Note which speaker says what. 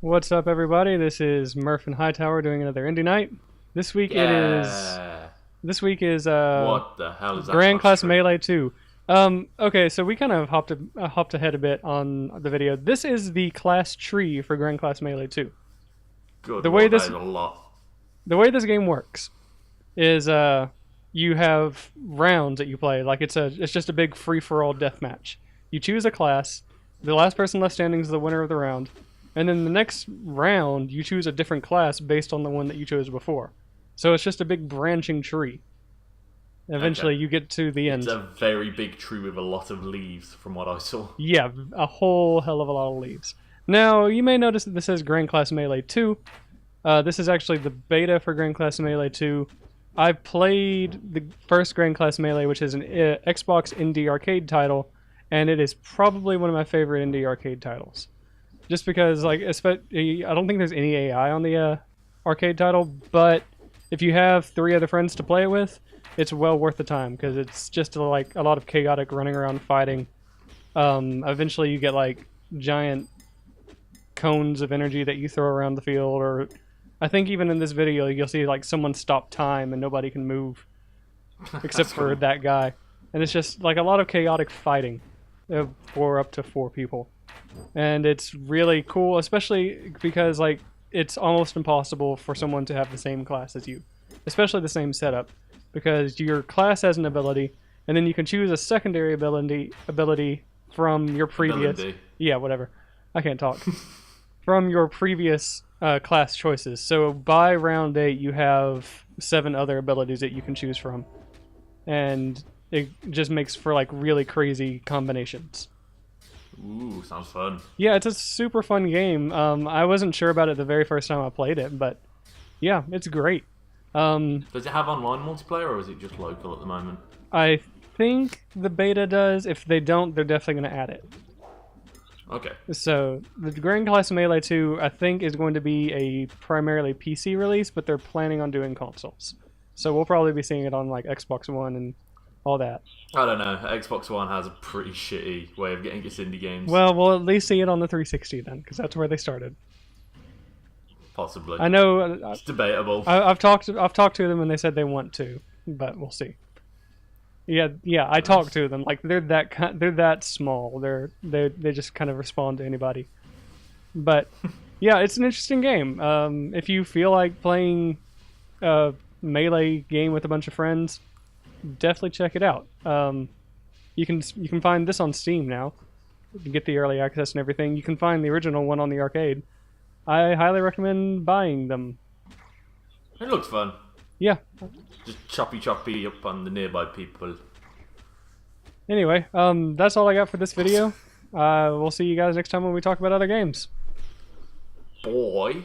Speaker 1: What's up, everybody? This is Murph and Hightower doing another indie night. This week it is.
Speaker 2: Yeah.
Speaker 1: This week is
Speaker 2: What the hell is that
Speaker 1: Grand
Speaker 2: cross
Speaker 1: Class
Speaker 2: stream?
Speaker 1: Melee 2. Okay, so we kind of hopped ahead a bit on the video. This is the class tree for Grand Class Melee 2.
Speaker 2: Good
Speaker 1: The way
Speaker 2: lord, that
Speaker 1: this
Speaker 2: is a lot.
Speaker 1: the way this game works is you have rounds that you play. Like it's just a big free for all deathmatch. You choose a class. The last person left standing is the winner of the round. And then the next round, you choose a different class based on the one that you chose before. So it's just a big branching tree. Eventually,
Speaker 2: Okay.
Speaker 1: you get to the
Speaker 2: It's
Speaker 1: end.
Speaker 2: a very big tree with a lot of leaves, from what I saw.
Speaker 1: Yeah, a whole hell of a lot of leaves. Now, you may notice that this says Grand Class Melee 2. This is actually the beta for Grand Class Melee 2. I played the first Grand Class Melee, which is an Xbox indie arcade title, and it is probably one of my favorite indie arcade titles. Just because, like, I don't think there's any AI on the arcade title, but if you have three other friends to play it with, it's well worth the time because it's just like a lot of chaotic running around fighting. Eventually, you get like giant cones of energy that you throw around the field, or I think even in this video, you'll see like someone stop time and nobody can move except
Speaker 2: That's
Speaker 1: for
Speaker 2: cool.
Speaker 1: that guy, and it's just like a lot of chaotic fighting for up to four people. And it's really cool, especially because like it's almost impossible for someone to have the same class as you, especially the same setup, because your class has an ability, and then you can choose a secondary ability from your previous.
Speaker 2: Ability.
Speaker 1: Yeah, whatever. I can't talk. From your previous class choices. So by round 8, you have 7 other abilities that you can choose from, and it just makes for like really crazy combinations.
Speaker 2: Ooh, sounds fun.
Speaker 1: Yeah, it's a super fun game. I wasn't sure about it the very first time I played it, but yeah, it's great.
Speaker 2: Does it have online multiplayer, or is it just local at the moment?
Speaker 1: I think the beta does. If they don't, they're definitely going to add it.
Speaker 2: Okay.
Speaker 1: So the Grand Class Melee 2, I think, is going to be a primarily PC release, but they're planning on doing consoles. So we'll probably be seeing it on like Xbox One and all that.
Speaker 2: I don't know. Xbox One has a pretty shitty way of getting its indie games.
Speaker 1: Well, we'll at least see it on the 360 then, because that's where they started.
Speaker 2: Possibly.
Speaker 1: I know.
Speaker 2: It's debatable.
Speaker 1: I've talked to them and they said they want to, but we'll see. Yeah. I talked to them like they're that small. They just kind of respond to anybody. But yeah, it's an interesting game. If you feel like playing a melee game with a bunch of friends, definitely check it out. You can find this on Steam now. You can get the early access and everything. You can find the original one on the arcade. I highly recommend buying them.
Speaker 2: It looks fun.
Speaker 1: Yeah.
Speaker 2: Just choppy up on the nearby people.
Speaker 1: Anyway, that's all I got for this video. We'll see you guys next time when we talk about other games.
Speaker 2: Boy.